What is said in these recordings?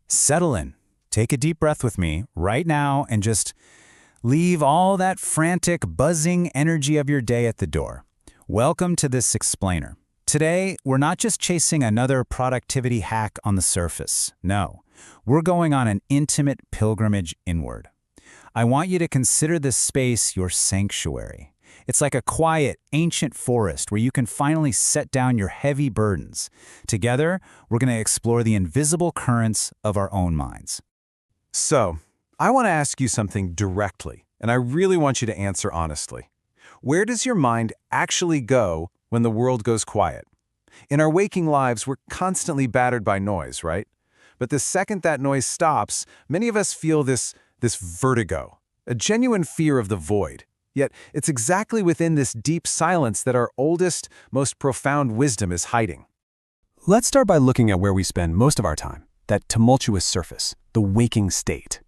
Settle in. Take a deep breath with me right now and just leave all that frantic, buzzing energy of your day at the door. Welcome to this explainer. Today, we're not just chasing another productivity hack on the surface. No, we're going on an intimate pilgrimage inward. I want you to consider this space your sanctuary. It's like a quiet, ancient forest where you can finally set down your heavy burdens. Together, we're going to explore the invisible currents of our own minds. So, I want to ask you something directly, and I really want you to answer honestly. Where does your mind actually go when the world goes quiet? In our waking lives, we're constantly battered by noise, right? But the second that noise stops, many of us feel this vertigo, a genuine fear of the void. Yet, it's exactly within this deep silence that our oldest, most profound wisdom is hiding. Let's start by looking at where we spend most of our time, that tumultuous surface, the waking state.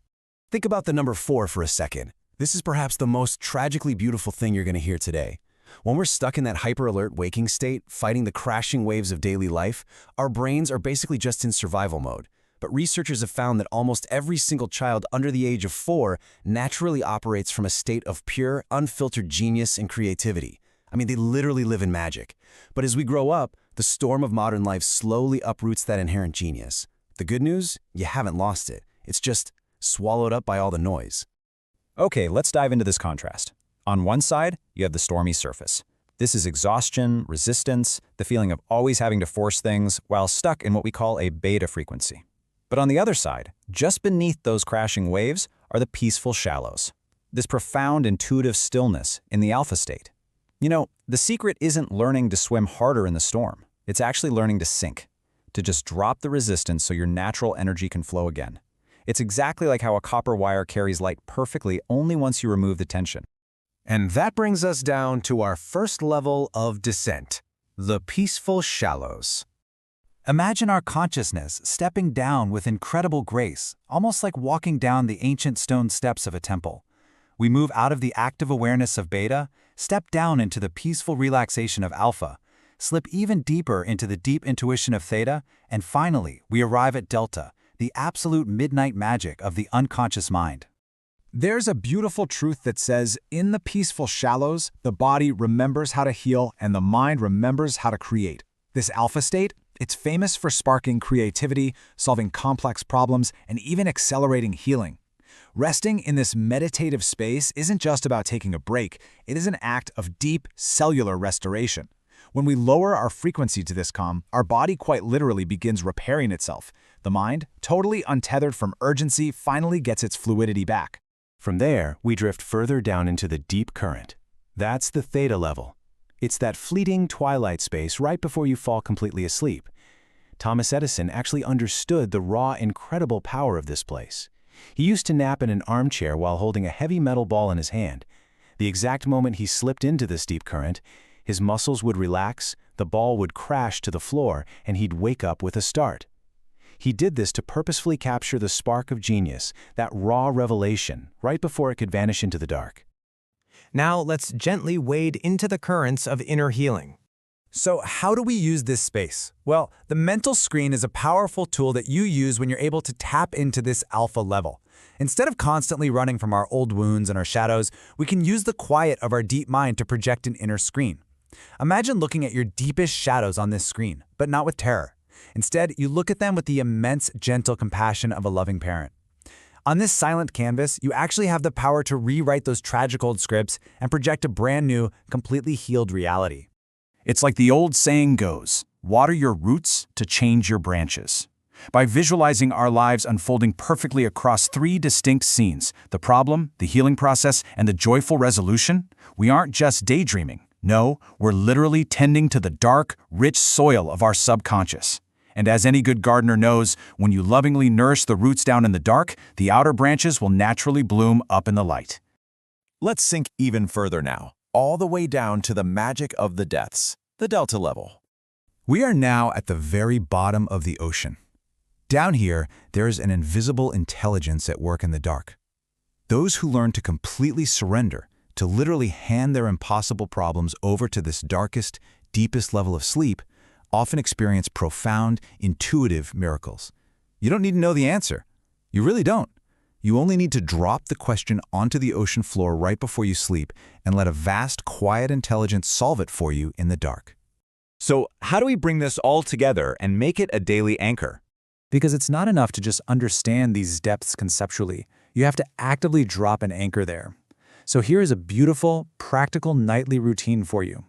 Think about the number 4 for a second. This is perhaps the most tragically beautiful thing you're going to hear today. When we're stuck in that hyper-alert waking state, fighting the crashing waves of daily life, our brains are basically just in survival mode. But researchers have found that almost every single child under the age of 4 naturally operates from a state of pure, unfiltered genius and creativity. I mean, they literally live in magic. But as we grow up, the storm of modern life slowly uproots that inherent genius. The good news? You haven't lost it. It's just swallowed up by all the noise. Okay, let's dive into this contrast. On one side, you have the stormy surface. This is exhaustion, resistance, the feeling of always having to force things while stuck in what we call a beta frequency. But on the other side, just beneath those crashing waves, are the peaceful shallows. This profound intuitive stillness in the alpha state. You know, the secret isn't learning to swim harder in the storm. It's actually learning to sink, to just drop the resistance so your natural energy can flow again. It's exactly like how a copper wire carries light perfectly only once you remove the tension. And that brings us down to our first level of descent, the peaceful shallows. Imagine our consciousness stepping down with incredible grace, almost like walking down the ancient stone steps of a temple. We move out of the active awareness of beta, step down into the peaceful relaxation of alpha, slip even deeper into the deep intuition of theta, and finally, we arrive at delta, the absolute midnight magic of the unconscious mind. There's a beautiful truth that says, in the peaceful shallows, the body remembers how to heal and the mind remembers how to create. This alpha state, it's famous for sparking creativity, solving complex problems, and even accelerating healing. Resting in this meditative space isn't just about taking a break, it is an act of deep cellular restoration. When we lower our frequency to this calm, our body quite literally begins repairing itself. The mind, totally untethered from urgency, finally gets its fluidity back. From there, we drift further down into the deep current. That's the theta level. It's that fleeting twilight space right before you fall completely asleep. Thomas Edison actually understood the raw, incredible power of this place. He used to nap in an armchair while holding a heavy metal ball in his hand. The exact moment he slipped into this deep current, his muscles would relax, the ball would crash to the floor, and he'd wake up with a start. He did this to purposefully capture the spark of genius, that raw revelation, right before it could vanish into the dark. Now let's gently wade into the currents of inner healing. So how do we use this space? Well, the mental screen is a powerful tool that you use when you're able to tap into this alpha level. Instead of constantly running from our old wounds and our shadows, we can use the quiet of our deep mind to project an inner screen. Imagine looking at your deepest shadows on this screen, but not with terror. Instead, you look at them with the immense, gentle compassion of a loving parent. On this silent canvas, you actually have the power to rewrite those tragic old scripts and project a brand new, completely healed reality. It's like the old saying goes, water your roots to change your branches. By visualizing our lives unfolding perfectly across 3 distinct scenes, the problem, the healing process, and the joyful resolution, we aren't just daydreaming. No, we're literally tending to the dark, rich soil of our subconscious. And as any good gardener knows, when you lovingly nourish the roots down in the dark, the outer branches will naturally bloom up in the light. Let's sink even further now, all the way down to the magic of the depths, the delta level. We are now at the very bottom of the ocean. Down here, there is an invisible intelligence at work in the dark. Those who learn to completely surrender, to literally hand their impossible problems over to this darkest, deepest level of sleep, often experience profound, intuitive miracles. You don't need to know the answer. You really don't. You only need to drop the question onto the ocean floor right before you sleep and let a vast, quiet intelligence solve it for you in the dark. So, how do we bring this all together and make it a daily anchor? Because it's not enough to just understand these depths conceptually. You have to actively drop an anchor there. So here is a beautiful, practical nightly routine for you.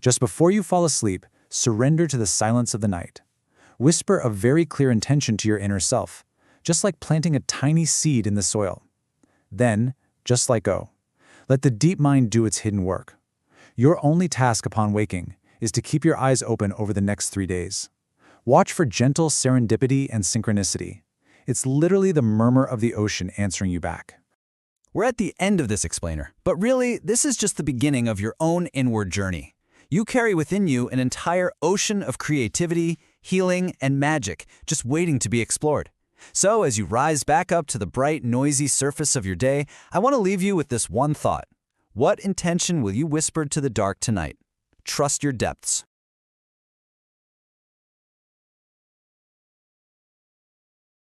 Just before you fall asleep, surrender to the silence of the night. Whisper a very clear intention to your inner self, just like planting a tiny seed in the soil. Then, just let go. Let the deep mind do its hidden work. Your only task upon waking is to keep your eyes open over the next 3 days. Watch for gentle serendipity and synchronicity. It's literally the murmur of the ocean answering you back. We're at the end of this explainer, but really, this is just the beginning of your own inward journey. You carry within you an entire ocean of creativity, healing, and magic just waiting to be explored. So as you rise back up to the bright, noisy surface of your day, I want to leave you with this one thought. What intention will you whisper to the dark tonight? Trust your depths.